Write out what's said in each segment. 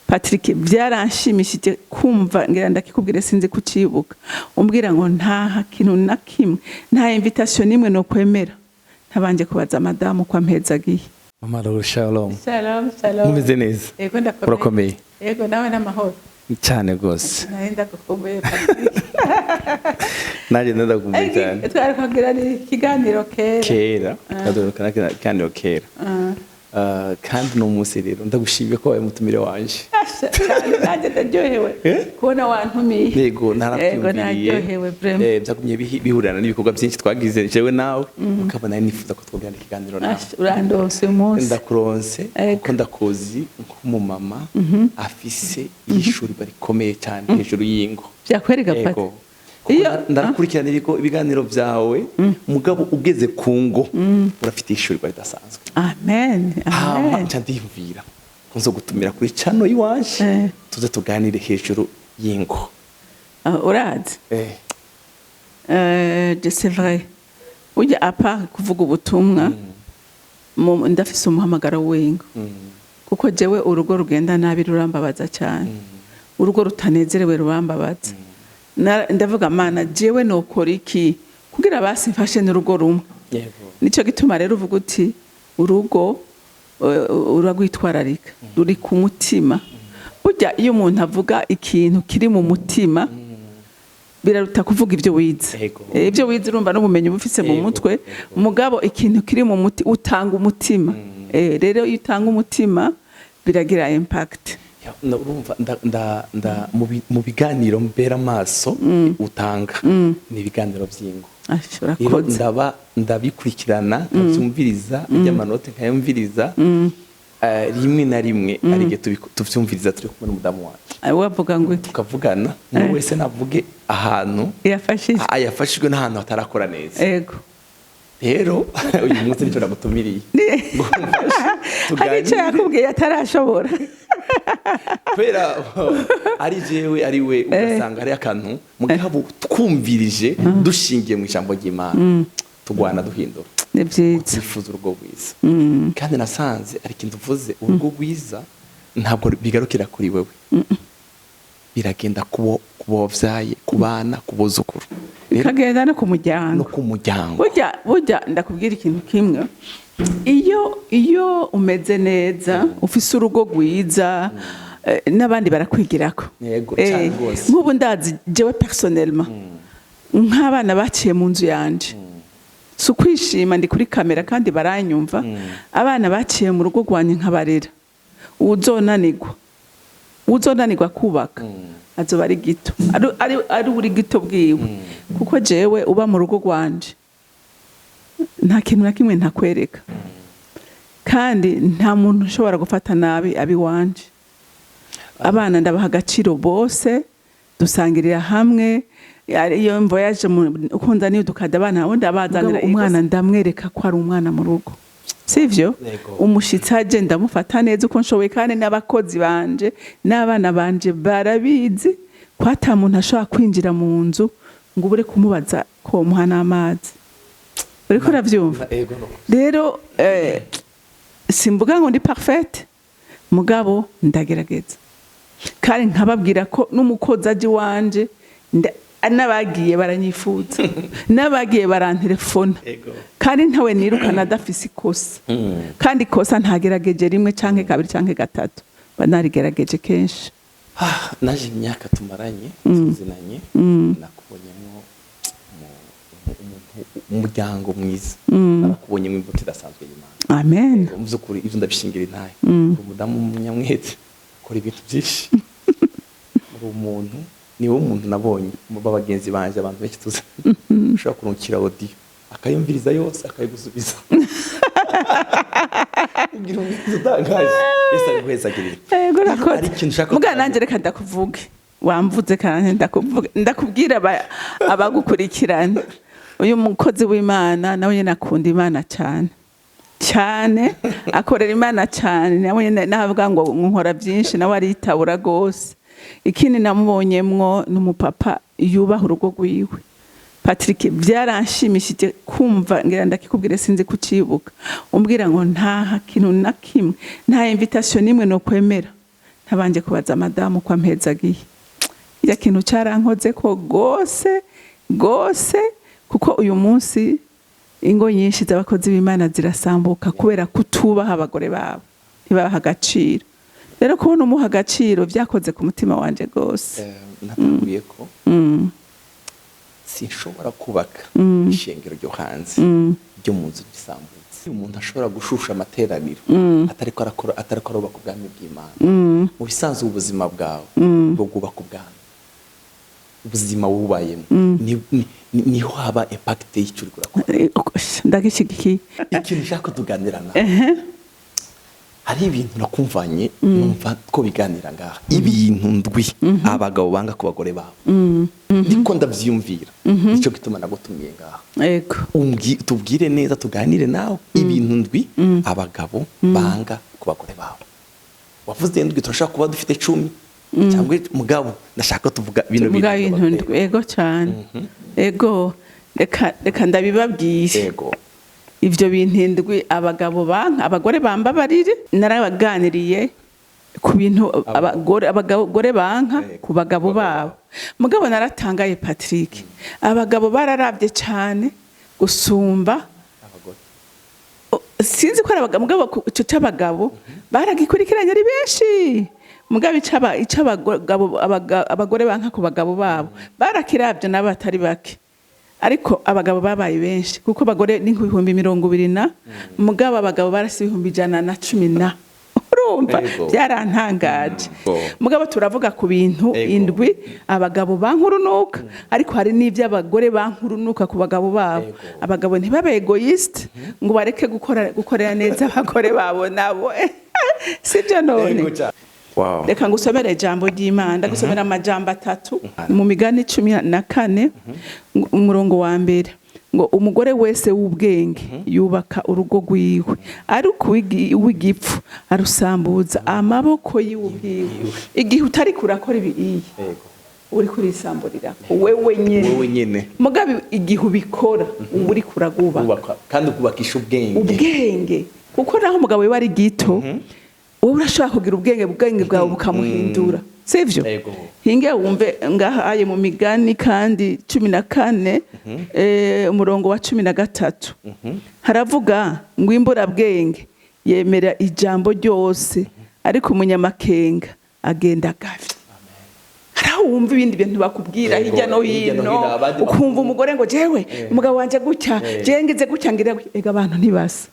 Patrick byaranshimishije kumva ngira ndakikubwire sinzi kucibuka umbwira ngo nta kintu na kimwe nta invitation nimwe no kwemera ntabanje kubaza madamu kwa mpezagiye. Mama Laura, shalom. Shalom, shalom. Mumeze neza? Yego ndakomeye. Urakomeye? Yego nawe n'amahoro. Cyane gose. Naenda kukumbuye Patrick. Naje ndakumbuye cyane. Twarakugira ikiganiro kera. Kera. Kadorokana ikiganiro kera. Kandi no munsi rero ndagushimiye ko wabaye mutumire wanje. Cyane naje ndaryohewe kubona wantumiye. Yego narakwiyumviriye. Yego naryohewe vraiment. Byagumye bihurana n'ibikorwa byinshi twagize jewe nawe ukabona nifuza ko twogana ikiganiro nawe. Urandose umunsi. Ndakuronse kuko ndakozi nk'umumama afise ishuri barikomeye cyane hejuru y'ingo. Byakwereka pati. Iyo ndarakurikirana ibiganiro byawe mugabo ugeze ku ngo urafite ishuri baridasanzwe. Amen. Amen. Ndivira kunzo gutumira kuri channel yiwanje tuze tuganire hejuru y'ingo. Urazi c'est vrai ujya apa kuvuga ubutumwa ndafise umuhamagaro w'ingo kuko jewe urugo rugenda nabi rurambabaza cyane urugo rutanezerewe rurambabaza ndavuga mana jewe nokora iki kugira basi mfashe n'urugo rumwe. Nico gituma rero uvuga uti urugo uragwitwararika ruri ku mutima. Burya iyo umuntu avuga ikintu kiri mu mutima biraruta kuvuga ibyo wize. Ibyo wize urumva n'ubumenyi bufise mu mutwe mugabo ikintu kiri mu muti utanga umutima. Rero iyo utanga umutima biragira impact. Urumva mu biganiro mbera amaso utanga ni ibiganiro by'ingo. Ndabikurikirana nkabyumviriza by'amanote nkayumviriza rimwe na rimwe arige tuvyumviriza turi kumwe n'umudamu wacu. Wavuga ngo tukavugana umuntu wese navuge ahantu yafashijwe n'ahantu atarakora neza. Yego. Rero uyu munsi nico namutumiriye. Hari icyo yakubwiye atarashobora. Kwera ari jewe ari we ugasanga ari akantu mugabo twumvirije dushingiye mu ijambo ry'Imana tugwana duhindura. Nibyiza. Twifuza urugo rwiza. Kandi nasanze ari kintu uvuze urugo rwiza ntabwo bigarukira kuri wewe. Biragenda kubovyaye kubana kubuzukuru. Bikagenda no ku muryango. No ku muryango. Burya ndakubwira ikintu kimwe. Iyo umeze neza ufise urugo rwiza n'abandi barakwigirako. Yego cyane gose. Nk'ubu ndazi jewe personnellement nk'abana baciye mu nzu yanje. So kwishima ndi kuri kamera kandi baranyumva abana baciye mu rugo rwanye nkabarera. Uzonanirwa kubaka azoba ari gito ari uri gito bwiwe kuko jewe uba mu rugo rwanje nta kintu na kimwe ntakwereka kandi nta muntu ushobora gufata nabi abi wanje. Abana ndabaha agaciro bose dusangirira hamwe iyo voyage ukunza niyo dukada abana abandi abazanira umwana ndamwereka ko ari umwana mu rugo sivyo umushitsi aje ndamufata neza uko nshoboye kandi n'abakozi banje n'abana banje barabizi ko ata muntu ashobora kwinjira mu nzu ngo ubure kumubaza ko muha n'amazi. Uriko uravyumva rero simvuga ngo ndi parfaite mugabo ndagerageza kandi nkababwira ko n'umukozi aje wanje n'abagiye baranyifuza n'abagiye barantelefona kandi ntawe nirukana adafise ikosa kandi ikosa ntagerageje rimwe canke kabiri canke gatatu banarigerageje kenshi. Naje imyaka tumaranye tuzinanye nakubonyemo umuryango mwiza nakubonyemo imbuto idasanzwe y'Imana. Amen. Muzukuri ivyo ndabishingira intaye umudamu umunyamwete kora ibintu byinshi umuntu niwo muntu nabonye mu bagenzi banje abantu benshi tuza ushaka kurukira audio akayumviriza yose akayigusubiza ngira ngo utangaje yesa guhezagirira. Yego nakora muga nanje reka ndakuvuge wamvuze kandi ndakubwira abagukurikirana uyu mukozi w'Imana nawe nyene akunda Imana cyane akorera Imana cyane nawe nyene navuga ngo nkora byinshi nawe aritabura gose. Ikindi namubonyemwo n'umupapa yubaha urugo rwiwe. Patrick byaranshimishije kumva ngira ndakikubwire sinzi kucibuka umbwira ngo nta kintu na kimwe nta invitation nimwe no kwemera ntabanje kubaza madamu kwa mpezagiye ya kintu carankoze ko gose kuko uyu munsi ingo nyinshi z'abakozi b'Imana zirasambuka kubera kutubaha abagore babo ntibaha agaciro rero kubona umuha agaciro vyakoze ku mutima wanje gose natanguye ko sinshobora kubaka ishengero ryo hanze ryo mu nzu gisambutse umuntu ashobora gushusha amateraniro atariko aroba ku bwami bw'Imana mu bisanzwe ubuzima bwawe bwo kubaka ubwami ubuzima wubayemo niho haba impact y'icuri kurakora ndagishigikiye ikintu nshaka tuganira nawe hari ibintu nakumvanye numva ko biganira ngaha ibintu ndwi abagabo banga ku bagore babo ndiko ndavyumvira ico gituma nagutumiye ngaha yego tubwire neza tuganire nawe ibintu ndwi abagabo banga ku bagore babo wavuze ndwi turashaka kuba dufite 10 cyangwa mugabo ndashaka tuvuga bino bintu yego cyane yego reka ndabibabwiye yego ivyo bintindwi abagabo banka abagore bambabarire narabaganiriye ku bintu abagore banka ku bagabo babo mugabo naratangaye Patrick abagabo bararavye cyane gusumba abagore sinzi ko abagabo mugabo cyo cy'abagabo baragikurikiranye ari benshi mugabo abagore banka ku bagabo babo barakiravye n'abatari bake ariko abagabo babaye benshi kuko abagore ni 220 mugabo abagabo barasi 110 urumva byarantangaje mugabo turavuga ku bintu indwi abagabo bankurunuka ariko hari n'ivyo abagore bankurunuka ku bagabo babo abagabo ntibabe egoist ngo bareke gukorera neza abagore babo nabo sibyo none wow reka ngusomere ijambo ry'Imana ndagusomera amajambo 3 mu migani 14 umurongo wa mbere ngo umugore wese w'ubwenge yubaka urugo rwiwe ariko w'igipfu arusambuza amaboko y'ubwiwe igihe utari kurakora ibi uri kurisamburira wewe nyene mugabe igihe ubikora uri kuragubaka kandi kubakisha ubwenge kuko naho umugabo we bari gito urashaka kugira ubwenge bwawe bukamuhindura sivyo hinge wumve ngahaye mu migani kandi 14 umurongo wa 13 haravuga ngo imbura bwenge yemera ijambo ryose ariko umunyamakenga agenda gavi wumva ibindi bintu bakubwira hirya no hino ukumva umugore ngo jewe umugabo wanje gutya jengeze gutya ngira ega abantu ntibasa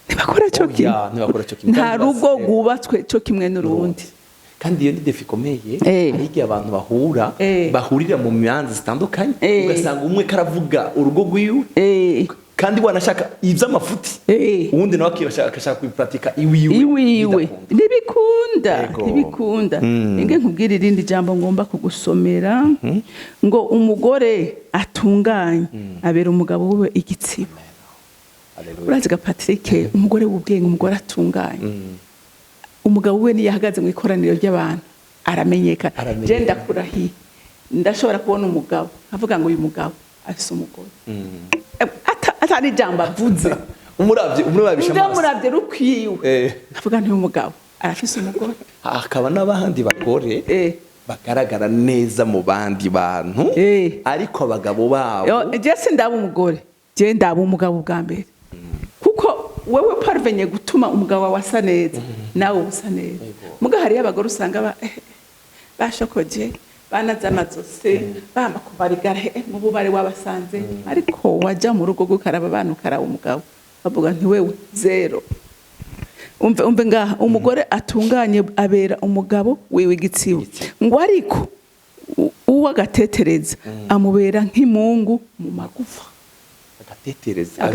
ntibakora cyo kimwe nta rugo rwubatswe cyo kimwe n'urundi kandi iyo ni defi ikomeye hari igihe abantu bahurira mu mihanzi zitandukanye ugasanga umwe karavuga urugo rwiwe kandi wanashaka ivy'amafuti uwundi nawe akashaka kuyipratika iwiwe ntibikunda inge nkubwira irindi jambo ngomba kugusomera ngo umugore atunganye abera umugabo we igitsibo uraziga Patrick umugore w'ubwenge umugore atunganye umugabo we ni yahagaze mu ikoraniro ry'abantu aramenyekana je ndakurahiye ndashobora kubona umugabo avuga ngo uyu mugabo afise umugore atari jambo avuze umuravye rukwiwe avuga nti umugabo arafise umugore akaba n'abandi bagore bagaragara neza mu bandi bantu ariko abagabo babo je sindaba umugore je ndaba umugabo bwa mbere kuko wewe parvenye gutuma umugabo wasa neza nawe usa neza muga hari abagore usanga bashokoje banaza amazose bamba kubarigara mu bubare wabasanze ariko waja mu rugo gukaraba abantu karaba umugabo bavuga nti wewe zero umve ngaha umugore atunganye abera umugabo wewe igitsibo ngo ariko uwagatetereza amubera nk'imungu mu magufa agatetereza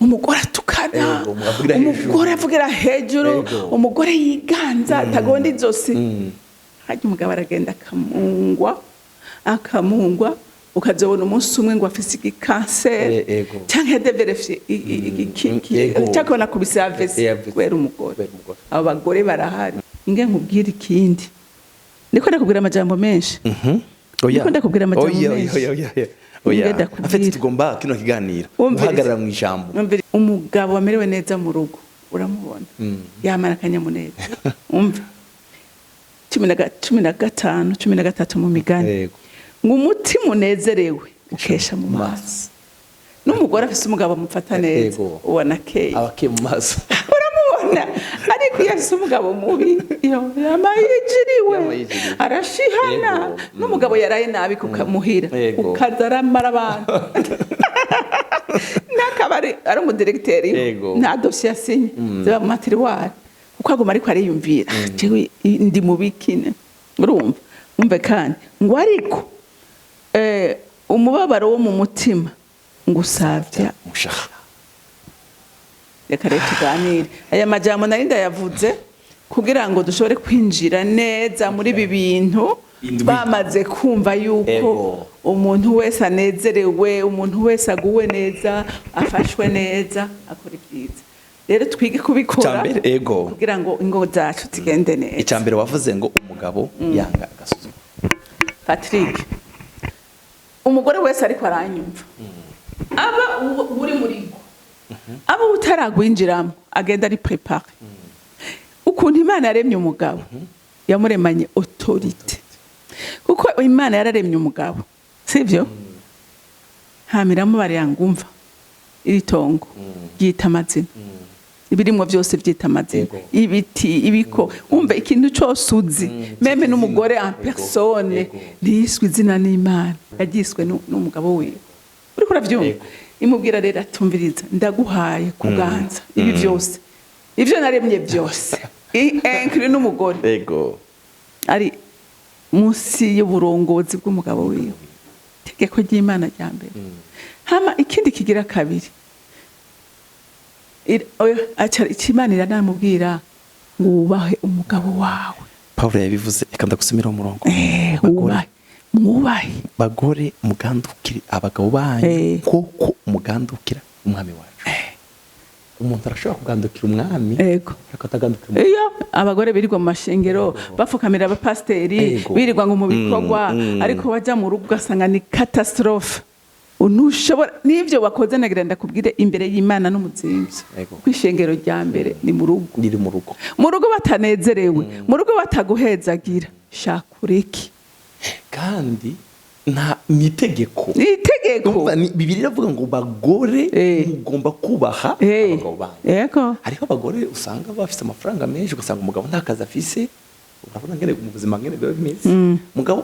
umugore atukana umugore avugira hejuru umugore yiganza tagonda izosi hajya umugabo aragenda akamungwa ukazobona umunsi umwe ngo afise igikanseri cyangwa yadeverefiye cyangwa nakubise avese kubera umugore abo bagore barahari inge nkubwira ikindi niko ndakubwira amajambo menshi niko ndakubwira amajambo menshi afite tugomba kino kiganiro uhagarara mu ijambo umugabo amerewe neza mu rugo uramubona yamara akanyamuneza umve 15 13 mu migani ngo umutima unezerewe ukesha mu maso n'umugore afise umugabo mufata neza ubona keye abake mu maso uramubona ariko iyo afise umugabo mubi yamayijiriwe arashihana n'umugabo yaraye nabi kukamuhira ukazaramara abantu nakabari ari umudirecteur nta dossier asinye ziba mu materiwari uko agoma ariko ariyumvira jewe ndi mubikine urumva umve kandi ngo ariko umubabaro wo mu mutima ngusavya mushahara reka rero tuganire aya majambo nari ndayavuze kugira ngo dushobore kwinjira neza muri ibi bintu bamaze kumva yuko umuntu wese anezerewe umuntu wese aguwe neza afashwe neza akora ibyiza rero twige kubikora kugira ngo ingo zacu zigende neza icambere wavuze ngo umugabo yanga agasuzuma Patrick umugore wese ariko aranyumva aba uri murigo aba utaragwinjiramo agenda ari prepare ukuntu Imana yaremye umugabo yamuremanye autorité kuko Imana yararemye umugabo sivyo hamiramo bariyangumva iri tongo yita amazina ibirimwo byose byita amazina ibiti ibiko umve ikintu cyose uzi meme n'umugore en personne niswe izina n'Imana yagiswe n'umugabo wiwe uriko uravyumva imubwira rero atumviriza ndaguhaye kuganza ibi byose ivyo naremye byose inclus n'umugore ari munsi y'uburongozi bw'umugabo wiwe tegeko ry'Imana rya mbere hama ikindi kigira kabiri Imana iranamubwira ngo wubahe umugabo wawe Pawulo yabivuze reka ndagusomera umurongo mwubahe bagore mugandukire abagabo banyu koko mugandukira umwami wacu umuntu arashobora kugandukira umwami akatagandukira iyo abagore birirwa mu mashengero bafukamira abapasteri birirwa ngo mu bikorwa ariko baja mu rugo ugasanga ni catastrophe unushobora nivyo wakoze nagira ndakubwire imbere y'Imana n'umuzinzi kwishengero rya mbere ni mu rugo ndiri mu rugo batanezerewe mu rugo bataguhezagira shakureki kandi nta nitegeko Bibiliya iravuga ngo bagore mugomba kubaha abagabo banyu hariho abagore usanga bafite amafaranga menshi ugasanga umugabo nta kazi afise urabona ngene mu buzima ngene biba bimeze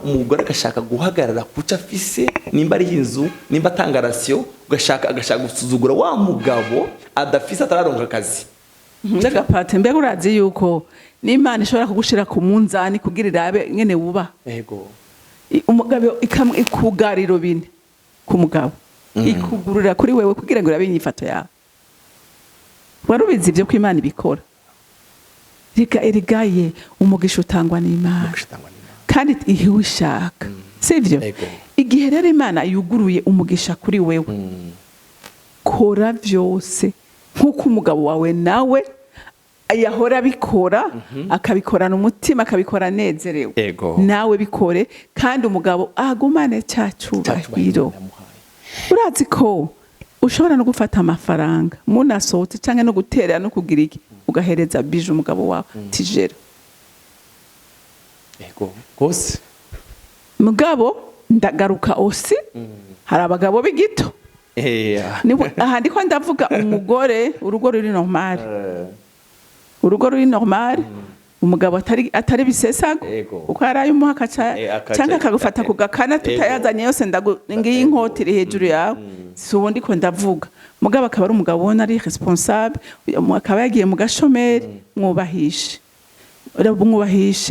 umugore agashaka guhagarara kuca afise nimba ari inzu nimba atanga ratio agashaka gusuzugura wa mugabo adafise atararonka akazi ndagapate mbega urazi yuko n'Imana ishobora kugushira ku munzani kugira irabe ngene wuba umugabo ikugariro bine ku mugabo ikugurura kuri wewe kugira ngo irabe inyifato yawe warubizi ibyo ko Imana ibikora erigaye umugisha utangwa n'Imana kandi ihe ushaka sivyo igihe rero Imana yuguruye umugisha kuri wewe kora byose nkuko umugabo wawe nawe yahora bikora akabikorana umutima akabikora nezerewe nawe bikore kandi umugabo agumane cyacubahiro urazi ko ushobora no gufata amafaranga munasohotse canke no guterera no kugira iki ugahereza bije umugabo wawe tijera gose mugabo ndagaruka osi hari abagabo b'igito aha ndiko ndavuga umugore urugo ruri normal umugabo atari bisesago uko yaraye umuha cyangwa akagufata ku gakana tutayazanye yose ngiye inkoti iri hejuru yawe si ubundi ko ndavuga mugabo akaba ari umugabo ubona ari responsable akaba yagiye mu gashomeri mwubahishe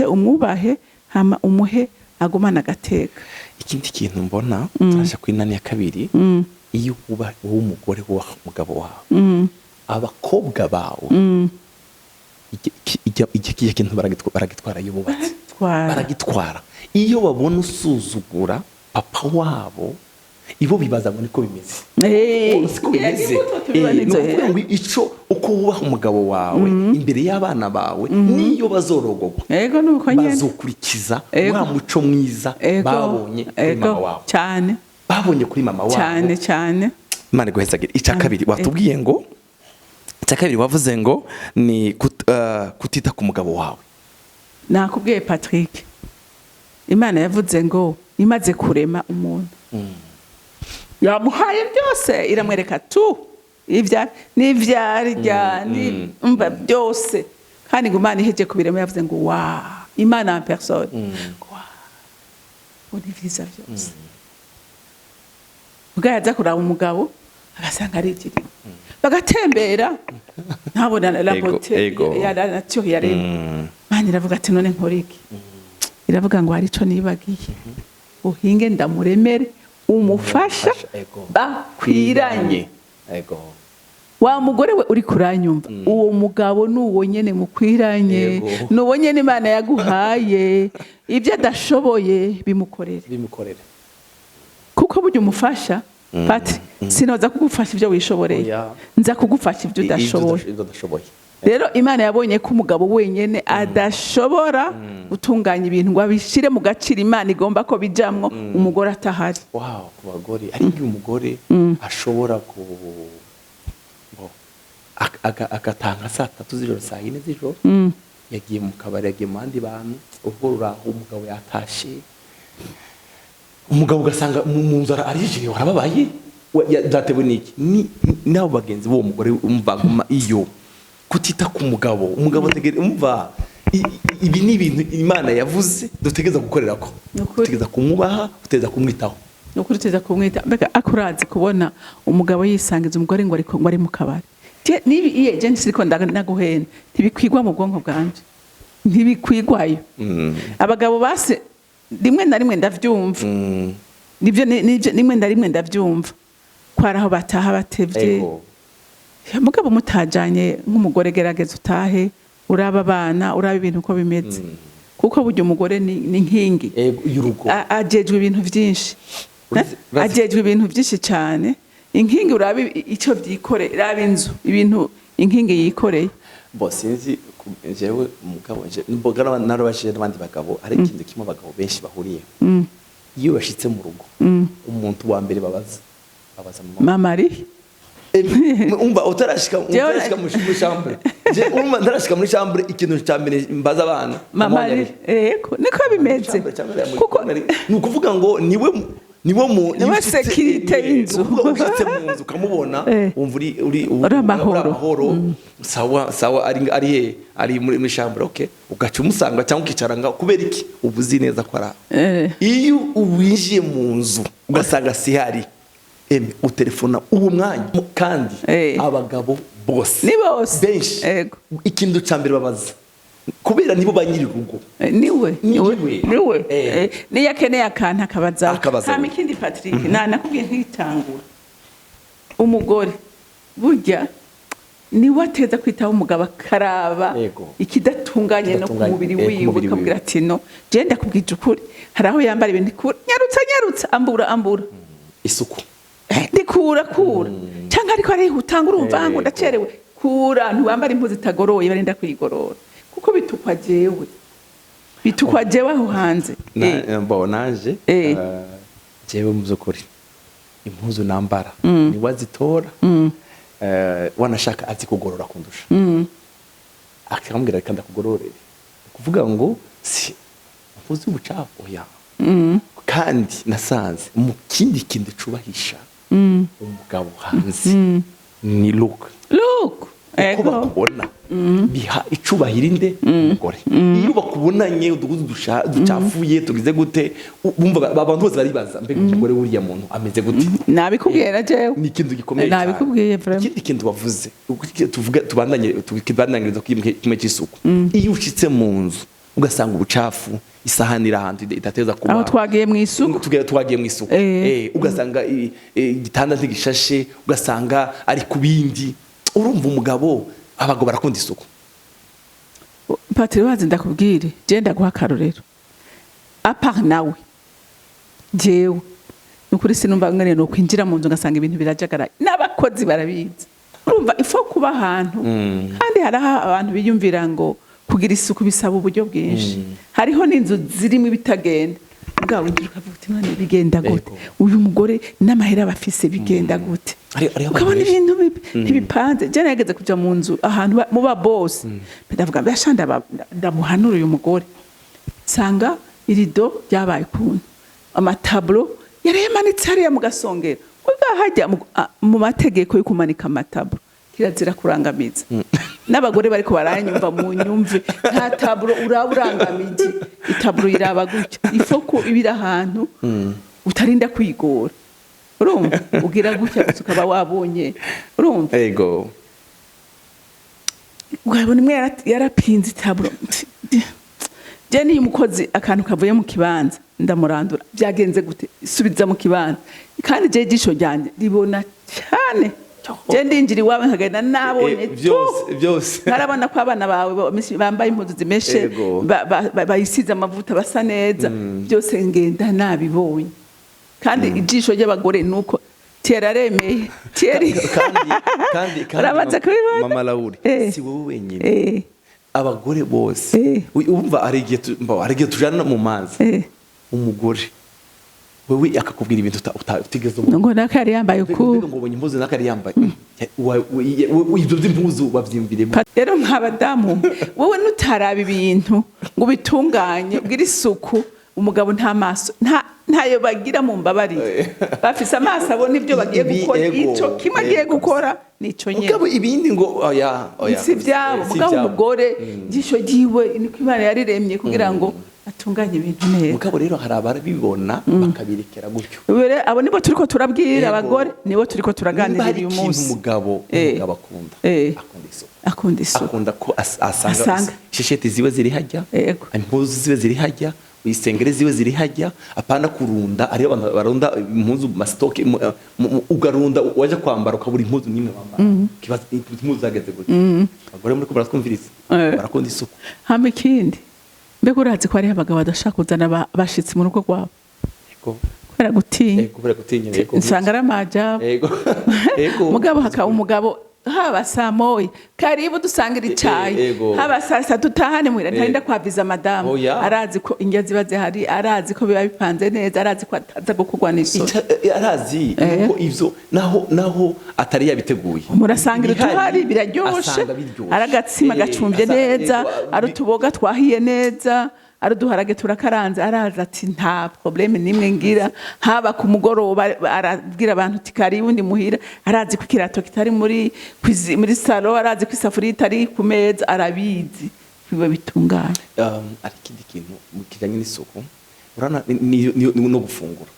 umwubahe hama umuhe agumana agateka ikindi kintu mbona turasha kwinani ya kabiri iyo uba umugore w'umugabo wawe abakobwa bawe iki kintu baragitwara iyo bubatse baragitwara iyo babona usuzugura papa wabo ibo bibaza ngo niko bimeze siko bimeze nukuvuga ngo ico uko wubaha umugabo wawe imbere y'abana bawe niyo bazorogogwa bazokurikiza wa muco mwiza babonye kuri mama wawe babonye kuri mama wawe cyane Imana guhezagira icya kabiri watubwiye ngo icya kabiri wavuze ngo ni kutita ku mugabo wawe nakubwiye Patrick Imana yavuze ngo imaze kurema umuntu yamuhaye byose iramwereka tu n'ivyarya umva byose kandi ngo Imana iheje kubirema yavuze ngo wa Imana en personne ngo ni vyiza byose ugayaza kuraba umugabo agasanga ari ikiri bagatembera ntabona la beauté ya la nature yaremye Imana iravuga ati none nkora iki iravuga ngo hari ico nibagiye uhinge ndamuremere umufasha bakwiranye wa mugore we uri kuranyumva uwo mugabo nuwo nyene mukwiranye nuwo nyene Imana yaguhaye ibyo adashoboye bimukorere kuko burya umufasha Pati sinoza kugufasha ibyo wishoboreye nza kugufasha ibyo udashoboye rero Imana yabonye ko umugabo wenyene adashobora gutunganya ibintu ngo abishire mu gaciro Imana igomba ko bijamwo umugore atahari ku bagore ari umugore ashobora agatanga saa 3 z'ijoro saa 4 z'ijoro yagiye mu kabari yagiye mu bandi bantu ubwo ruraho umugabo yatashe umugabo ugasanga mu nzara arijije warababaye byatewe n'iki nabo bagenzi bo mugore umva iyo kutita ku umugabo ategera umva ibi ni ibintu Imana yavuze dutegeza gukorera ko dutegeza kumwubaha dutegeza kumwitaho nukuri teza kumwita mbega akurazi kubona umugabo yisangiza umugore ngo ari mu kabari nibi iye je nsiko ndaguhena ntibikwigwa mu bwonko bwanje ntibikwigwayo abagabo base rimwe na rimwe ndavyumva nivyo rimwe na rimwe ndavyumva kwaraho bataha batevye mugabo mutajanye nk'umugore gerageza utahe uraba abana uraba ibintu uko bimeze kuko burya umugore ni nkingi y'urugo ajejwe ibintu byinshi ajejwe ibintu byinshi cyane inkingi uraba icyo byikore raba inzu ibintu inkingi yikoreye bo sinzi jewe umugabo je mbogara narabashije n'abandi bagabo ari ikintu kimwe abagabo benshi bahuriye iyo bashitse mu rugo umuntu wa mbere babaza mama ari umva utarashika mu chambre je umva ndarashika muri chambre ikintu cya mbere mbaza abana mama ari niko bimeze kuko nukuvuga ngo niwe mu security y'inzu ufite mu nzu kamubona umva uri amahoro sawa ari muri chambre okay ugaca umusanga cyangwa ukicaranga kubera iki ubuzi neza ko ara iyo uwinjiye mu nzu ugasanga sihari utelefona uwo mwanya kandi abagabo bose ni bose benshi ikintu cya mbere babaza kubera nibo banyiri rugo niwe niyo akeneye akantu akabaza hama ikindi Patrick nakubwiye ntitangura umugore burya niwe ateza kwitaho umugabo akaraba ikidatunganye no ku mubiri wiwe akabwira ati no je ndakubwije ukuri hari aho yambara ibintu nyarutsa ambura isuku ndikura cyangwa ariko ari hutanga urumva ngo ndacerewe kura ntiwambara impuzu itagoroye barinda kwigorora kuko bitukwa jewe aho hanze naje jewe mu byukuri impuzu nambara ni wazitora wanashaka ati kugorora kundusha akambwira kandi akugororere kuvuga ngo si impuzu y'ubucafu oya kandi nasanze mu kindi kintu cubahisha umugabo hanze ni look uko bakubona biha icubahira inde umugore iyo bakubonanye udugudu ducafuye tugize gute bumva abantu bose baribaza mbega umugore wuriya muntu ameze gute nabikubwira jewe ni ikintu gikomeye nabikubwiye vraiment ikindi kintu bavuze tubandanyiriza kimwe cy'isuku iyo ushitse mu nzu ugasanga ubucafu isahani ahantu idateza kuba aho twagiye mu isuku ugasanga igitanda ntigishashe ugasanga ari kubindi urumva umugabo abagabo barakunda isuku Patri wazi ndakubwire je ndaguha karorero apart nawe jewe nukuri sinumva ngene no kwinjira mu nzu ngasanga ibintu birajagara n'abakozi barabizi urumva ifo kuba ahantu kandi haraha abantu biyumvira ngo kugira isuku bisaba uburyo bwinshi hariho n'inzu zirimo ibitagenda bwawe ukavuga uti none bigenda gute uyu mugore n'amahera bafise bigenda gute ukabona ibintu ntibipanze je nageze kuja mu nzu ahantu muba boss ndavuga mbashanda ndamuhanura uyu mugore sanga irido ryabaye kuntu amatablo yaremanitse hariya mu gasongero ubwa hajya mu mategeko yo kumanika amatablo kirazira kurangamiza n'abagore bariko baranyumva mu nyumve nta tablo uraburangamije itablo iraba gutya ifoko ibira ahantu utarinda kwigora urumva ugira gutya ukaba wabonye urumva ego ugabona imwe yarapinze itablo je ni umukozi akantu kavuye mu kibanza ndamurandura byagenze gute subiza mu kibanza kandi je gisho ryanje ribona cyane je ndinjira iwawe nkagenda nabonye byose narabona ko abana bawe bambaye impuzu zimeshe bayisize amavuta basa neza byose ngenda nabibonye kandi ijisho ry'abagore nuko teraremeye kandi arabaza kubibona mama Laure si wowe wenyine abagore bose umva arigiye tujana mu mazi umugore wewe akakubwira ibintu utigeze ngo nakari yambaye uku ngo ubonye impuzu nakari yambaye ibyo by'impuzu bavyimvire rero nk'abadamu wowe nutaraba ibintu ngo bitunganye ubwira isuku umugabo nta maso ntayo bagira mu mbabari bafise amaso abona ibyo bagiye gukora ico kimwe agiye gukora nico nyene mugabo ibindi ngo oya si vyabo mugabo umugore gisho giwe niko Imana yariremye kugira ngo atunganye ibintu neza mugabo rero hari abarabibona bakabirekera gutyo abo nibo turiko turabwira abagore nibo turiko turaganira uyu munsi umugabo akunda isuku akunda ko asanga shesheti ziwe ziri hajya impuzu ziwe ziri hajya isengere ziwe ziri hajya apana kurunda ari abantu barunda impuzu mastoke ugarunda waje kwambara ukabura impuzu nimwe wambara kibaza impuzu zageze gutyo abagore muri ko baratwumviriza barakunda isuku hame kindi mbega urazi ko ari abagabo badashaka kuzana bashitsi mu rugo rwabo kubera gutinya nsanga ari amajabo mugabo hakaba umugabo haba saa moya karibu dusangira icayi haba saa tutahane muhira ntarinda kwaviza madamu arazi ko indya ziba zihari arazi ko biba bipanze neza arazi ko ataza gukorwa n'isoni arazi ko ivyo naho atari yabiteguye murasangira utuhari biraryoshe aragatsima gacumbye neza arutuboga twahiye neza aruduharage turakaranze araza ati nta probleme nimwe ngira haba ku mugoroba arabwira abantu tikari undi muhira arazi ko kirato kitari muri salo arazi ko isafuriya itari ku meza arabizi biba bitunganye ari kindi kintu kijanye n'isuku urana no gufungura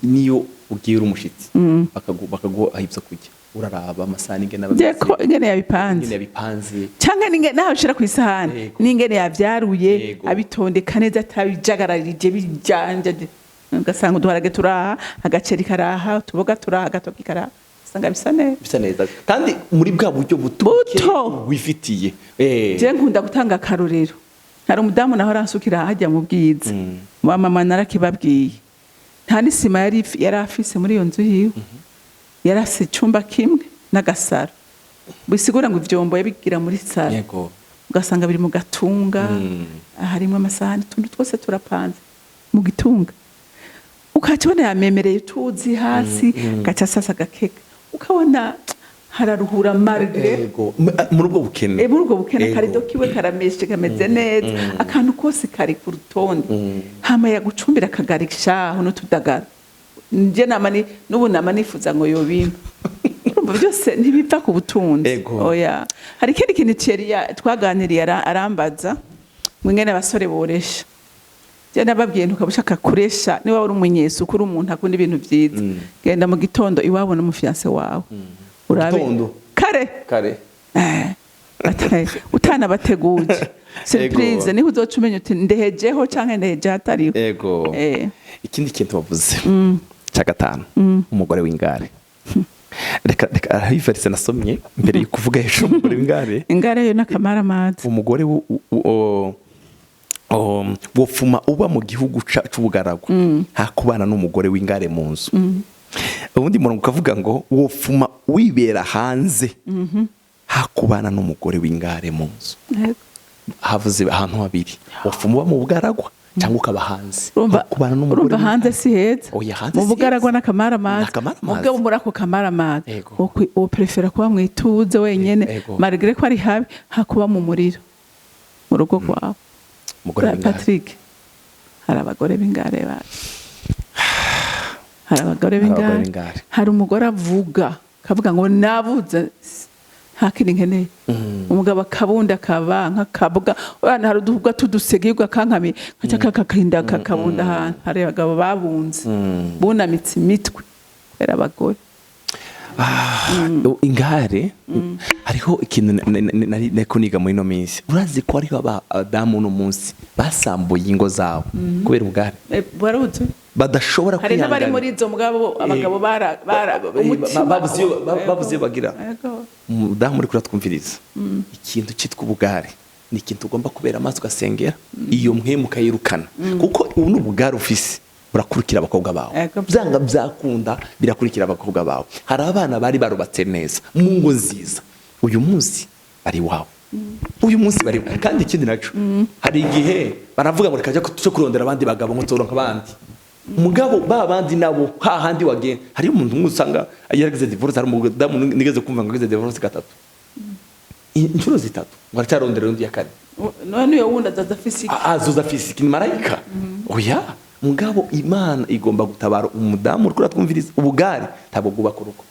niyo ugiye umushitsi bakaguha ibyo kurya uraraba amasahani ingene yabipanze cyangwa naho ushira ku isahani n'ingene yavyaruye abitondeka neza atabijagararije bijanje ugasanga uduharage turaha agaceri karaha tuboga turaha agatoki karaha usanga bisa neza kandi muri bwa buryo buto wifitiye je nkunda gutanga akarorero hari umudamu naho aransukira hajya mu bwiza wa mama narakibabwiye nta n'isima yari afise muri iyo nzu yiwe yarase icumba kimwe n'agasaro bisigura ngo ivyombo yabigira muri saro ugasanga biri mu gatunga harimo amasahani tundu twose turapanze mu gitunga ukakibona yamemereye tuzi hasi gaca sasa gakeka ukabona hararuhura margre muri ubwo bukene karido kiwe karameshe kameze neza akantu kose kari ku rutonde hama yagucumbira akagarishaho n'utudagara nje n'ubu nifuza ngo yobimpa urumva byose ntibiva ku butunzi oya hari ikindi kintu twaganiriye arambaza mwingene abasore boresha je nababwiye ntukabushaka kuresha niba uri umunyesuku uri umuntu akunda ibintu vyiza genda mu gitondo iwabo n'umufiance wawe urabe kare utana bateguje surprise niho uzoca umenya uti ndehejeho canke ndeheje hatariho ikindi kintu bavuze cya gatanu umugore w'ingare reka arahivarise nasomye mbere yo kuvuga hejuru umugore w'ingare ingare yo n'akamaramazi umugore wofuma uba mu gihugu c'ubugaragwa hakubana n'umugore w'ingare mu nzu ubundi murongo ukavuga ngo wofuma wibera hanze hakubana n'umugore w'ingare mu nzu havuze ahantu habiri wofuma uba mu bugaragwa cyangwa ukaba hanze kubana n'umugore hanze si heza mu bugaragwa n'akamaramazi mugabo muri ako kamaramazi wo prefera kuba mwituze wenyene malgré ko ari habi hakuba mu muriro mu rugo kwawe umugore Patrick hari abagore b'ingare bacu, hari abagore b'ingare, hari umugore avuga kavuga ngo nabuze ntakiri nkeneye, umugabo akabunda akaba nk'akabuga, abana hari uduhuga tudusegirwa kankami kakahinda kakabunda ahantu, hari abagabo babunze bunamitse imitwe kubera abagore. Ingare hariho ikintu nariko niga muri no minsi, urazi ko hariho abadamu no munsi basambuye ingo zabo kubera ubugare, baruzi badashobora hari n'abari muri izo mugabo abagabo babuze bagira. Umudamu uri kuratwumviriza, ikintu cyitwa ubugare ni ikintu ugomba kubera amaso ugasengera, iyo mpemu ukayirukana, kuko ubu ni ubugare ufise burakurikira abakobwa bawe, byanga byakunda birakurikira abakobwa bawe. Hari abana bari barubatse neza mu ngo nziza, uyu munsi bari wawe, uyu munsi bari, kandi ikindi naco hari igihe baravuga ngo reka cyo kurondera abandi bagabo ngo nzoronka abandi umugabo babandi nabo hahandi wagenda. Hari umuntu umwe usanga yarageze divorce, hari umudamu nigeze kumva ngo ageze divorce gatatu, inshuro zitatu, ngo aracyarondera undi ya kane, none yo wunda azafisiki azoza fisiki ni marayika. Oya mugabo, Imana igomba gutabara umudamu uri kuratwumviriza. Ubugare ntabwo bwubaka urugo,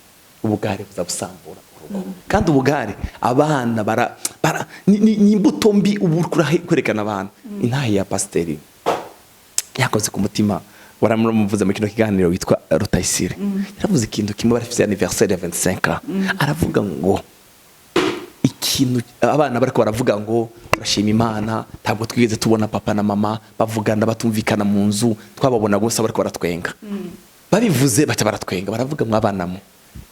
ubugare buzabusambura urugo, kandi ubugare abana ni imbuto mbi ubu kwerekana abantu. Intahe ya pasiteri yakoze ku mutima, waramuvuze mu kino kiganiro witwa Rutayisire, yaravuze ikintu kimwe, barafite anniversaire ya 25 ans, aravuga ngo ikintu abana bariko baravuga ngo turashima Imana, ntabwo twigeze tubona papa na mama bavugana batumvikana mu nzu, twababona gusa bariko baratwenga. Babivuze baca baratwenga, baravuga mu abana mu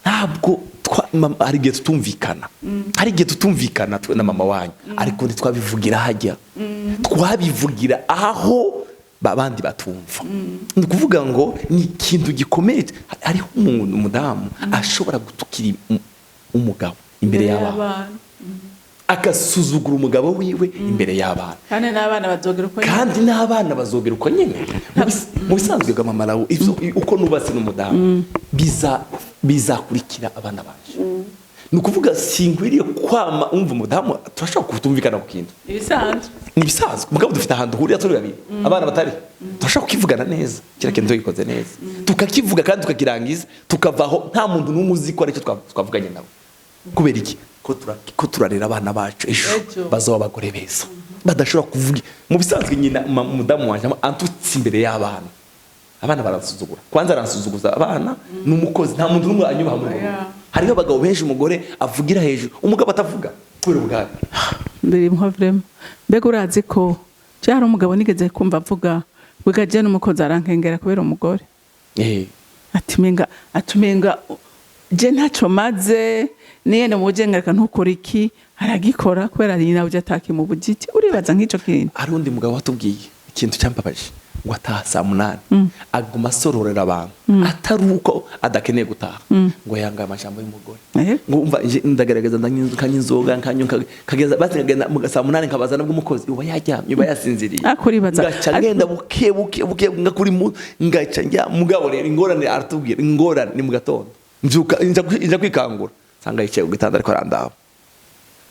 ntabwo hari igihe tutumvikana, hari igihe tutumvikana na mama wanyu, ariko ntitwabivugira hajya, twabivugira aho babandi batumva. Ni kuvuga ngo ni ikintu gikomeye. Hariho umuntu umudamu ashobora gutukira umugabo imbere y'abana, akasuzugura umugabo wiwe imbere y'abana, kandi n'abana bazogera uko nyene. Mu bisanzwe bwa mama lawo ivyo uko nubase n'umudamu bizakurikira abana baje. Nukuvuga singwiriye kwama umva umudamu turashaka kutumvikana ku kintu ibisanzwe mugabo dufite ahantu huriya turi babiri, abana batari, turashaka kukivugana neza, kira kintu gikoze neza, tukakivuga kandi tukakirangiza, tukavaho nta muntu n'umwe uzi ko aricyo twavuganye nawe. Kubera iki? Ko turarera abana bacu ejo bazoba abagore beza badashobora kuvuga. Mu bisanzwe nyina umudamu wanje antutse imbere y'abana, abana baransuzugura, kwanza aransuzuguza abana n'umukozi, nta muntu n'umwe anyubaha muri bo. Hariho abagabo benshi umugore avugira hejuru, umugabo atavuga kubera ubugare. Mbere vraiment mbega urazi ko cyari umugabo nigeze kumva avuga wigaje n'umukozi arankengera kubera umugore, atumenga je ntaco maze niye no mujengereka ntukora iki, aragikora kubera nyina uje ataki mu bugiti. Uribaza nk'ico kintu. Hari undi mugabo watubwiye ikintu cyampabaje, ngo ataha saa 8 aguma asororera abantu, atari uko adakeneye gutaha, ngo yanga amajambo y'umugore, ngo umva ndagaragaza ndanyinzoga kageza bategana saa 8 nkabaza nabwo umukozi uba yaryamye uba yasinziriye, ngaca ngenda buke ngakuri ngaca njya mugabo rero ingorane aratubwira, ingorane ni mu gatondo mbyuka inja kwikangura sanga yicaye ku gitanda ariko arandaba.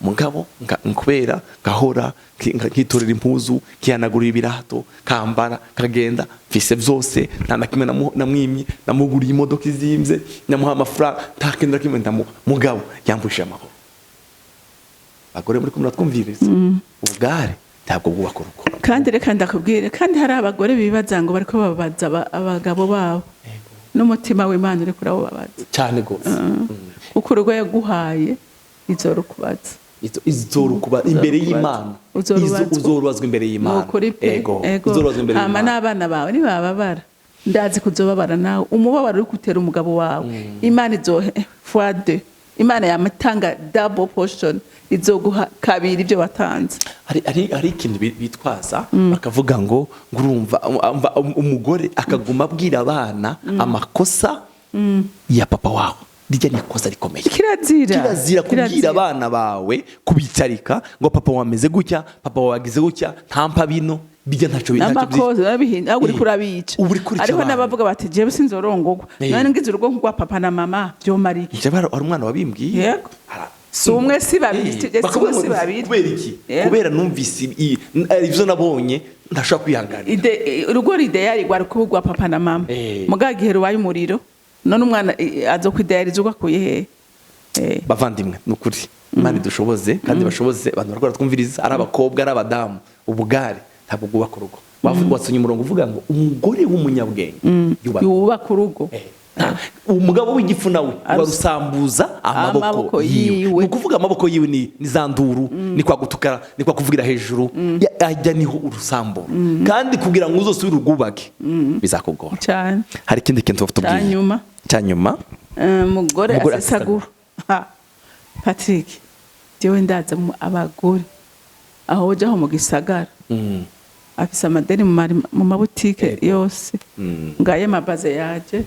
Mugabo nkubera gahora nkitorera impuzu, kiyanagurira ibirato, kambara kagenda fise vyose, nta nakimwe namwimye, namuguriye imodoka izimvye, namuha amafaranga, ntakenda kimwe mugabo yambusha amahoro. Bagore muri kumwe twumviriza ubugare ntabwo bwubaka urugo. Kandi reka ndakubwire, kandi hari abagore bibaza ngo bariko babaza abagabo babo, n'umutima w'Imana uri kurabo babaza cyane gose, uko urugo yaguhaye izorukubaza, izorukuba imbere y'Imana, uzorubazwa imbere y'Imana. Ego uzorubazwa imbere y'Imana. N'abana bawe ni bababara, ndazi kuzobabara nawe, umubabaro uri kutera umugabo wawe, Imana izohe fois2, Imana yamatanga double portion, izoguha kabiri ibyo watanze. Hari ikintu bitwaza bakavuga ngo ngurumva umugore akaguma abwira abana amakosa ya papa wawe, rijya ni kosa rikomeye. Kirazira kubwira abana bawe kubicarika ngo papa wameze gutya, papa wagize gutya, ntampa bino bijya ntaco n'amakosa abihinda uri kurabica. Ariko nabavuga bati jewe sinzorongogwa, none ngize urugo kwa papa na mama byo mariki. Je bara ari umwana wabimbwiye, si umwe si babiri si babiri kubera iki kubera numvise ivyo nabonye ndashaka kwihanganira urugo ideali rwari kubugwa papa na mama mugagihe rubaye umuriro none umwana azokwideyariza ugakuye he bavandimwe nukuri Imana dushoboze kandi bashoboze abantu barakora twumviriza ari abakobwa ari abadamu ubugare ntabwo bwubaka urugo wasonye umurongo uvuga ngo umugore w'umunyabwenge yubaka urugo umugabo w'igifu nawe barusambuza amaboko yiwe ukuvuga amaboko yiwe ni zanduru ni kwa gutukara ni kwa kuvugira hejuru ajya niho urusambo kandi kugira ngo uzosubire urugubake bizakugora cyane hari ikindi kintu tubwiye cyanyuma umugore asesagura Patrick jewe ndaza mu abagore aho ujaho mu gisagara afise amadeni mu mabutike yose ngaye mabaze yaje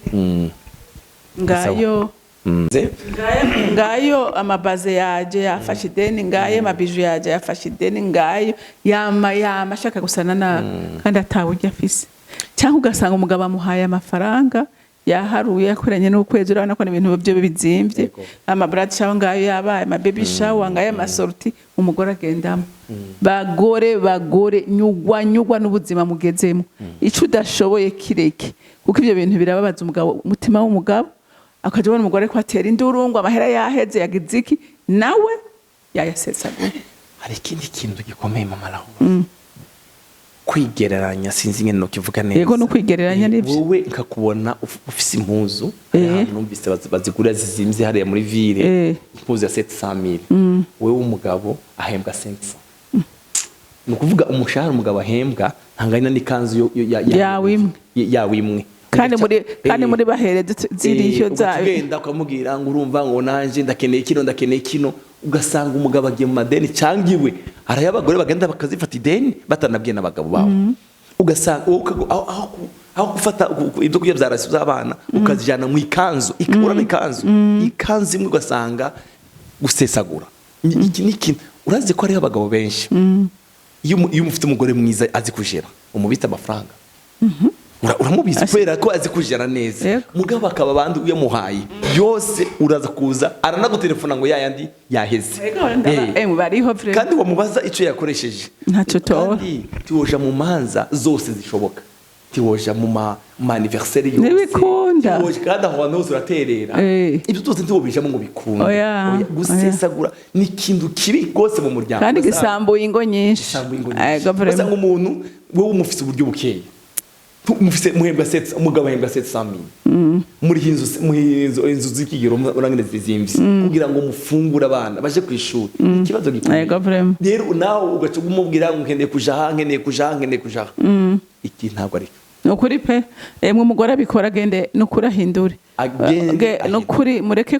ngayo amabaze yaje yafashe ideni ngaye mabiju yaje yafashe ideni ngayo yama ashaka gusana na kandi atawurya afise cyangwa ugasanga umugabo amuhaye amafaranga yaharuye yakoranye n'ukwezi urabona ko ibintu byo bizimvye amabrad shower ngayo yabaye ama baby shower ngayo amasorti umugore agendamo bagore nyugwa n'ubuzima mugezemo ico udashoboye kireke kuko ibyo bintu birababaza umugabo umutima w'umugabo akaje ubona umugore ko atera indurungu amahera yaheze yagiziki nawe yayasesaguye hari ikindi kintu gikomeye mama raho kwigereranya sinzi ngene no kivuga neza yego no kwigereranya nibyo wowe nkakubona ufise impuzu ahantu numvise bazigura zizimvye hariya muri ville impuzu ya 700,000 wewe umugabo ahembwa 500 nukuvuga umushahara umugabo ahembwa ntangana n'ikanzu yawimwe kandi muri bahere ziriyo zayo ugenda ukamubwira ngo urumva ngo nanje ndakeneye kino ugasanga umugabo agiye mu madeni cangiwe hari abagore bagenda bakazifata ideni batanabwiye n'abagabo bawo ugasanga aho gufata ibyo kurya bya rasi z'abana ukazijana mu ikanzu ikurana ikanzu imwe ugasanga gusesagura iki niki urazi ko ari abagabo benshi iyo umufite umugore mwiza azi kujera umubita amafaranga uramubizi kwera ko azi kujana neza mugabo akaba bandi uyamuhaye yose uraza kuza aranagutelefona ngo yayandi yaheze kandi wamubaza ico yakoresheje ntacyo tora kandi tiwoja mu manza zose zishoboka tiwoja mu ma anniversaire yose nibikunda tiwoja kandi aho hose uraterera ibyo byose ntiwobijamo ngo bikunda gusesagura ni kintu kibi gose mu muryango kandi gisambuye ingo nyinshi usanga umuntu wewe umufise uburyo bukeye mufise muhembwa sets umugabo hembwa 700,000 muri inzu zikigero urangene zizimvye kugira ngo mufungura abana baje kwishura ikibazo gikomeye rero nawe ugaca umubwira ngo nkeneye kujaha iki ntabwo ari nukuri pe emwe umugore abikora agende nukuri ahindure nukuri mureke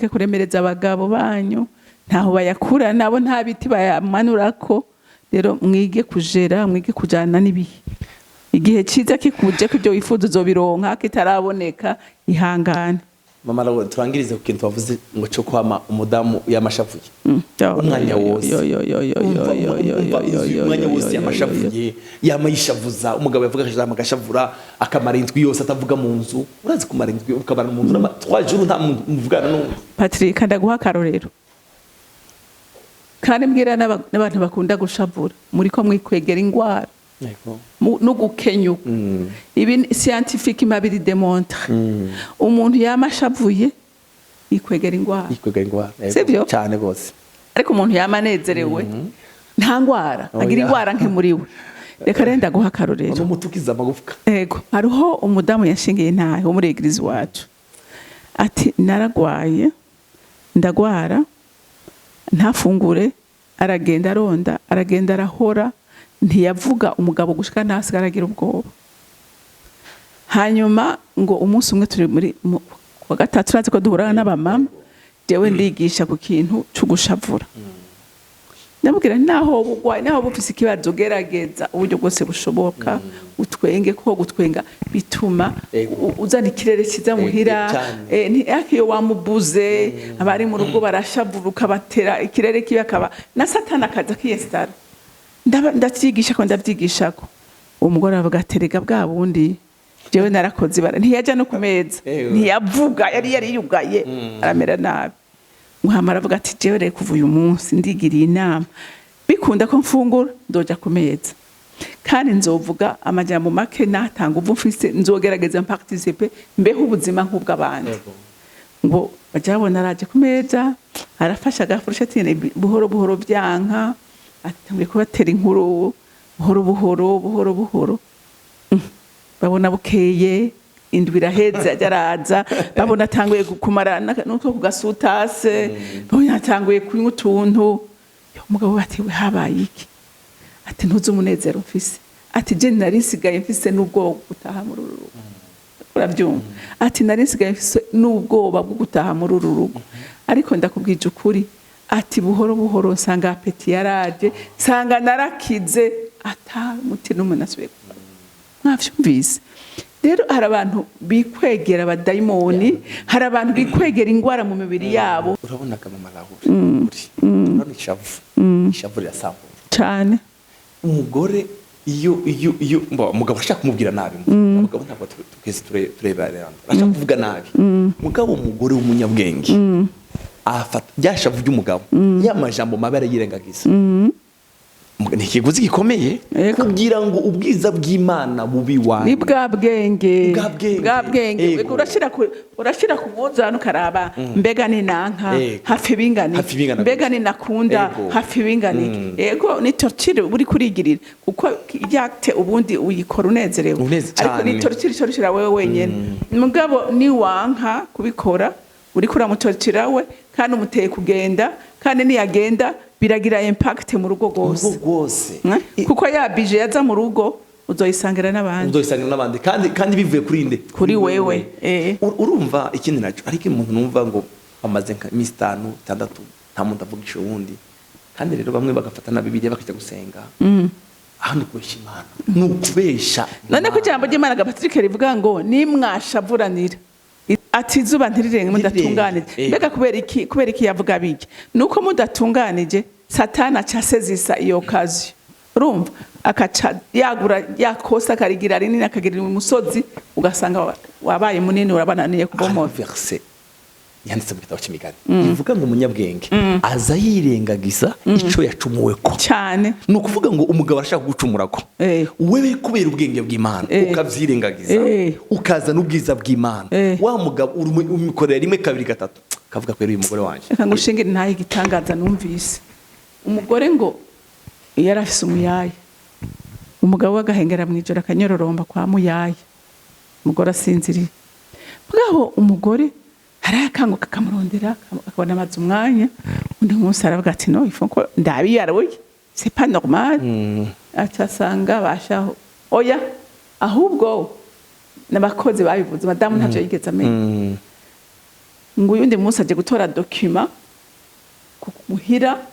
kuremereza abagabo banyu ntaho bayakura nabo nta biti bayamanurako rero mwige kujera mwige kujana n'ibihe igihe ciza kikuje ko ibyo wifuza uzobironka kitaraboneka ihangane mama rawo turangirize ku kintu wavuze ngo cyo kwama umudamu yamashavuye umwanya wose yamashavuye yamayishavuza umugabo yavuga ijambo agashavura akamara indwi yose atavuga mu nzu urazi kumara indwi ukabana mu nzu 3 jours nta muvugana n'umwe Patrick ndaguha karorero kandi mbwira n'abantu bakunda gushavura muri ko mwikwegera ingwara no gukenyuka ibi scientifique mabiri démontre umuntu yamashavuye ikwegera ingwara sivyo cyane gose ariko umuntu yamanezerewe nta ngwara agira ingwara nke muri we reka renda guha karorero umutukiza amagufwa yego hariho umudamu yashingiye ntahe wo muri eglise wacu ati naragwaye ndagwara ntafungure aragenda aronda aragenda arahora ntiyavuga umugabo gushika nasi aragira ubwoba hanyuma ngo umunsi umwe turi muri kwa gatatu turazi ko duhurana n'abamama jewe ndigisha ku kintu cyo gushavura ndamubwira naho bugwaye naho bufise ikibazo gerageza uburyo bwose bushoboka utwenge ko gutwenga bituma uzana ikirere kiza muhira ntiyakiyo wamubuze abari mu rugo barashavuruka batera ikirere kibakaba na satana kaza kiyestara ndavyigisha ko umugore avuga aterega bwa bundi jewe narakoze bara ntiyaja no kumeza ntiyavuga yari yugaye aramera nabi muhamara avuga ati jewe rero kuva uyu munsi ndigiriye inama bikunda ko mfungura ndoja ku meza kandi nzovuga amajambo make natanga uvu mfise nzogerageza participer mbeho ubuzima nk'ubw'abandi ngo bajabona araje ku meza arafasha agafurusheti buhoro buhoro byanka atangiye kubatera inkuru buhoro buhoro babona bukeye indwi iraheze araza babona atanguye kumara nuko kugasutase babona atanguye kunywa utuntu umugabo bati we habaye iki ati ntuzi umunezero mfise ati je nari nsigaye mfise n'ubwoba gutaha muri uru rugo urabyumva ati nari nsigaye mfise n'ubwoba bwo gutaha muri uru rugo ariko ndakubwije ukuri ati buhoro buhoro nsanga apeti yaraje nsanga narakize ata muti n'umuntu asubiye mwavyumvise rero hari abantu bikwegera abadayimoni hari abantu bikwegera ingwara mu mibiri yabo urabona kama malahuri urabona ishavu rirasambura cyane umugore iyo umugabo ashaka kumubwira nabi umugabo ntabwo twese tureberera ashaka kuvuga nabi umugabo umugore w'umunyabwenge afata byashavu by'umugabo y'amajambo mabara yirengagiza ni ikiguzi gikomeye kugira ngo ubwiza bw'Imana bubi wawe ni bwa bwenge urashira ku muzano karaba mbega ni nanka hafi bingani mbega ni nakunda hafi bingani yego ni torture uri kurigirira kuko yakte ubundi uyikora unezerewe ariko ni torture cyo wewe wenyene mugabo ni wanka kubikora uri kuramutortira we kandi umuteye kugenda kandi niyagenda biragira impact mu rugo rwose kuko yabije yaza mu rugo uzoyisangira n'abandi kandi bivuye kuri nde kuri wewe urumva ikindi naco ariko umuntu numva ngo amaze nka iminsi 5 6 nta muntu avugisha uwundi kandi rero bamwe bagafata na Bibiliya bakajya gusenga ahandi kubesha Imana nukubesha none ko ijambo ry'Imana ga Patrick rivuga ngo nimwashavuranira ati zuba ntirirenga mudatunganije mbega kubera iki yavuga biki nuko mudatunganije satana casezisa iyo kazi urumva akaca yagura yakosa karigira rinini akagirira umusozi ugasanga wabaye munini urabananiye kubomora verset yanditse mu gitabo cy'imigani ivuga ngo umunyabwenge aza yirengagiza ico yacumuwe ko cyane nukuvuga ngo umugabo arashaka gucumura ko wewe kubera ubwenge bw'Imana ukavyirengagiza ukaza n'ubwiza bw'Imana wa mugabo umukorera rimwe kabiri gatatu kavuga ko uyu mugore wanje reka ngushingire ntaye igitangaza numvise umugore ngo yarafise umuyaya umugabo wagahengera mu ijoro akanyororomba kwa muyaya umugore asinziriye bwaho umugore harakanguka kamurondera akabona amazi umwanya undi munsi aravuga ati no ifonko ndabiyaroye c'est pas normal acasanga bashaho oya ahubwo nabakozi babivuze madamu ntavyo yigeze amenya ngo yundi munsi aje gutora document muhira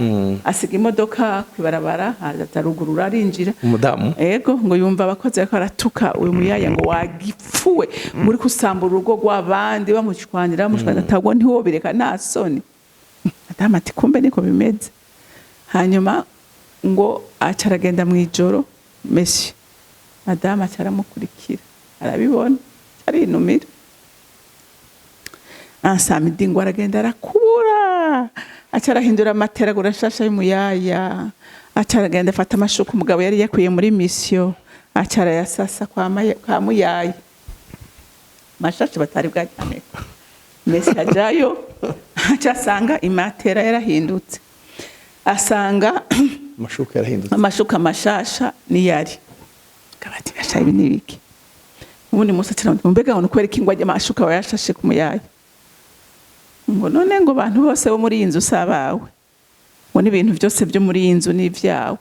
asiga imodoka kwibarabara atarugurura arinjira umudamu ego ngo yumva abakozi ko aratuka uyu muyaya ngo wagipfuwe muri kusambura urugo rw'abandi bamushwanira atagwa ntiwo bireka nasoni madamu ati kumbe niko bimeze hanyuma ngo acaragenda mu ijoro meshi madamu acaramukurikira arabibona arinumira ansamidi ngo aragenda arakubura acarahindura amatera gurashasha y'umuyaya acaragenda afata amashuka umugabo yari yakuye muri mission acara yasasa kwa muyaya mashashe batari bwajyane mesi ajayo acasanga imatera yarahindutse asanga amashuka mashasha ni yari kabati gashaye binibiki ubundi musa cyane mbega ngo kwereka ingwa y'amashuka wayashashe ku muyaya ngo none ngo bantu bose bo muri inzu sabawe ngo n'ibintu byose byo muri inzu ni ivyawe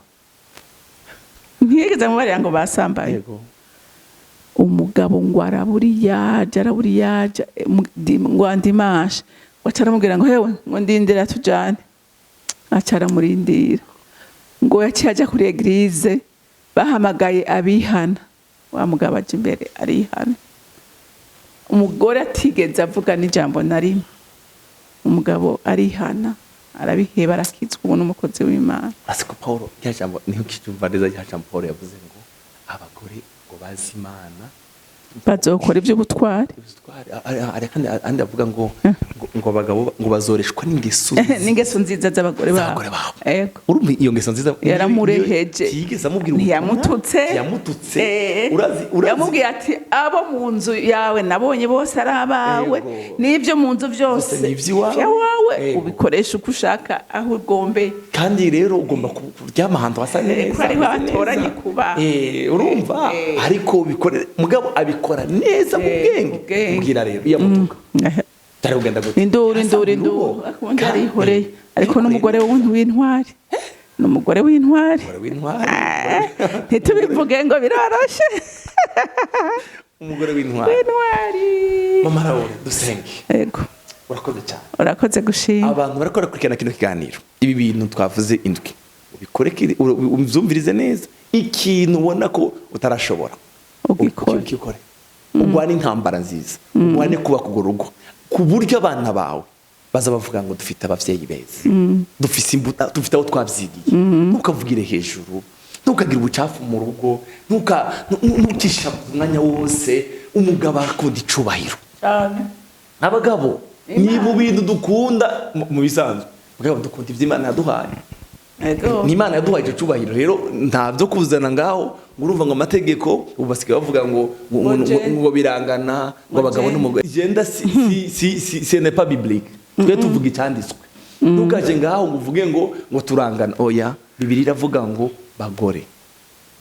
ntiyigeze mubari ngo basambaye umugabo ngo araburiyaje ngo andimashe wacara mubwira ngo hewe ngo ndindira tujane acara murindira ngo yaciye kuri eglise bahamagaye abihana wa mugabo aje imbere arihana umugore atigeze avuga n'ijambo na rimwe umugabo arihana arabiheba arakitswa ubona umukozi w'Imana asiko Paulo cyajambo niho kitumvariza cyajambo Paulo yavuze ngo abagore ngo bazi Imana bazokora iby'ubutwari andi avuga ngo abagabo ngo bazoreshwa n'ingeso n'ingeso nziza z'abagore babo. Ego. Urumva iyo ngeso nziza yaramureheje, yigeze amubwira ntiyamututse, yamubwiye ati abo mu nzu yawe nabonye bose ari abawe, n'ibyo mu nzu byose iwawe ubikoresha uko ushaka aho ugombeye, kandi rero ugomba kuryama ahantu hasa neza ari batoranye kuba urumva ariko bikorera mugabo abikora neza mu bwenge. Ubwira rero iyo mutuka tari ugenda gute induru akunda arihoreye, ariko n'umugore w'intwari n'umugore w'intwari ntitubivuge ngo biraroshe. Umugore w'intwari mama Raoul dusenge. Yego, urakoze cyane, urakoze gushima. Abantu barakora kurikirana kino kiganiro, ibi bintu twavuze indwi ubikore umzumvirize neza, ikintu ubona ko utarashobora ukikore, ugwane intambara nziza, ugwane kubaka urwo rugo ku buryo abana bawe baza bavuga ngo dufite abavyeyi beza, dufite imbuto, dufite aho twabyigiye. Ntukavugire hejuru, ntukagira ubucafu mu rugo, ntukisha umwanya wose. Umugabo akunda icubahiro. Abagabo ni mu bintu dukunda mu bisanzwe, abagabo dukunda ivy'Imana yaduhaye. Ni Imana yaduhaye icyo cubahiro, rero nta byo kuzana ngaho urumva ngo amategeko ubasigaye bavuga ngo birangana ngo abagabo n'umugore. Igenda si n'est pas biblique. Twe tuvuga icyanditswe. Ntukaje ngaho ngo uvuge ngo turangana. Oya, Bibiliya iravuga ngo bagore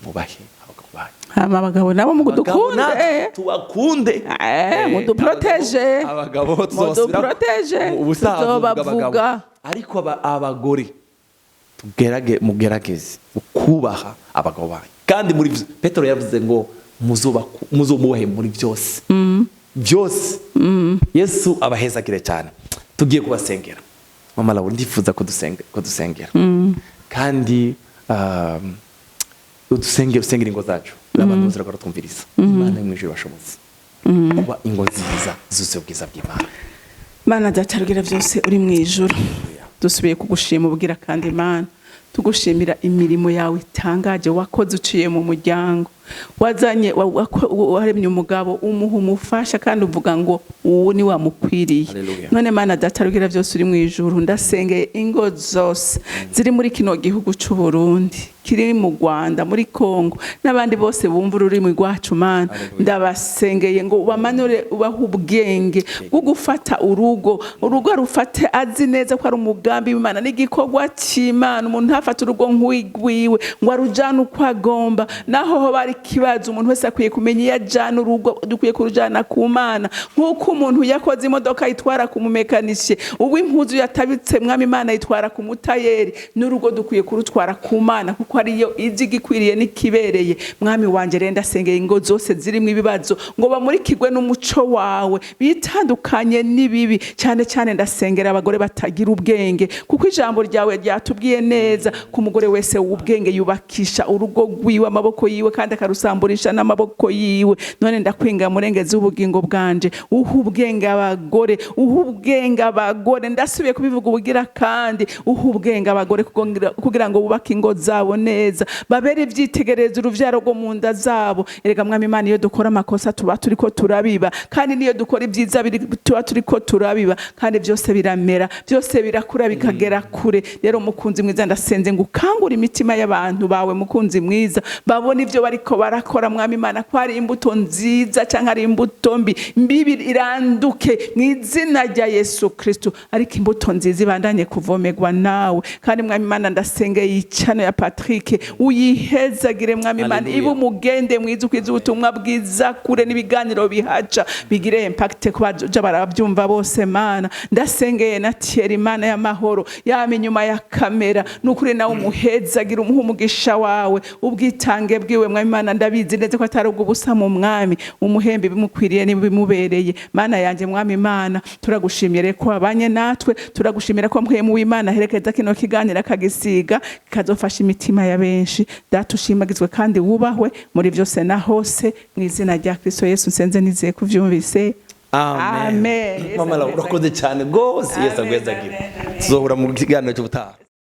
mubahe abagabo banyu. Abagabo nabo mudukunde, tubakunde, muduproteje. Abagabo tuzobavuga, ariko abagore mugerageze ukubaha abagabo banyu. Kandi muri Petero yavuze ngo muzobubahe muri byose. Byose. Yesu abahezagire cyane. Tugiye kubasengera. Mama Raoul ndifuza ko dusengera. Kandi usengera ingo zacu. Abantu bose bakora twumviriza. Imana y'umwijuru bashoboze. Kuba ingo nziza zuzuye ubwiza bw'Imana. Mana datarugira byose uri mu ijuru. Dusubiye kugushima ubwira kandi Imana, tugushimira imirimo yawe itangaje wakoze uciye mu muryango, wazanye waremye umugabo umuha umufasha kandi uvuga ngo uwo ni wamukwiriye. None Mana datarugira byose uri mu ijuru, ndasengeye ingo zose ziri muri kino gihugu cy'u Burundi, kiri mu Rwanda, muri Kongo, n'abandi bose bumva ururimi rwacu. Mana ndabasengeye ngo ubamanure, ubaha ubwenge bwo gufata urugo rufate azi neza ko ari umugambi w'Imana n'igikorwa cy'Imana. Umuntu ntafata urugo nk'uwiwe ngo arujane uko agomba, naho ho bari kibazo umuntu wese akwiye kumenya iyo ajana urugo dukwiye kurujana ku Mana. Nk'uko umuntu yakoze imodoka yitwara ku mumekanishe, ubu impuzu yatabitse Mwami Imana yitwara ku mutayeri, n'urugo dukwiye kurutwara ku Mana kuko ariyo izi gikwiriye n'ikibereye. Mwami wanje renda sengeye ingo zose zirimo ibibazo ngo bamurikirwe n'umuco wawe, bitandukanye n'ibibi. Cyane cyane ndasengera abagore batagira ubwenge, kuko ijambo ryawe ryatubwiye neza ku mugore wese w'ubwenge yubakisha urugo rwiwe amaboko yiwe kandi akarusamburisha n'amaboko yiwe. None ndakwinga murengezi w'ubugingo bwanje, ubwenge abagore, ubwenge abagore. Ndasubiye kubivuga ubugira kandi ubwenge abagore kugira ngo bubake ingo zabo neza, babere ivyitegerezo uruvyaro rwo mu nda zabo. Erega Mwami Imana, iyo dukora amakosa tuba turiko turabiba, kandi niyo dukora ibyiza tuba turiko turabiba, kandi byose biramera, byose birakura bikagera kure. Rero mukunzi mwiza, ndasenze ngo ukangure imitima y'abantu bawe mukunzi mwiza, babone ivyo bariko barakora Mwami Imana ko ari imbuto nziza canke ari imbuto mbi iranduke mu izina rya Yesu Kristo, ariko imbuto nziza ibandanye kuvomerwa nawe. Kandi Mwami Imana ndasengeye icano ya Patrick, uyihezagire Mwami Imana, ibu mugende mwiza ukwiza ubutumwa bwiza kure n'ibiganiro bihaca bigire impact ku baje barabyumva bose. Mana ndasengeye na Thierry, Imana y'amahoro yame inyuma ya kamera, nukuri nawe umuhezagire, umuha umugisha wawe, ubwitange bwiwe Mwami Imana. Ndabizi neza ko atari ubusa mu Mwami, umuhembe bimukwiriye n'ibimubereye. Mana yanje Mwami Imana, turagushimire ko abanye natwe, turagushimira ko mpwemu w'Imana herekeza kino kiganira kagisiga kazofasha imitima ya benshi. Datushimagizwe kandi wubahwe muri byose na hose, mu izina rya Kristo Yesu nsenze nizeye kuvyumvise. Amen. Mama Raoul urakoze cyane gose. Yesu agwezagire. Tuzohura mu kiganiro cy'ubutaha.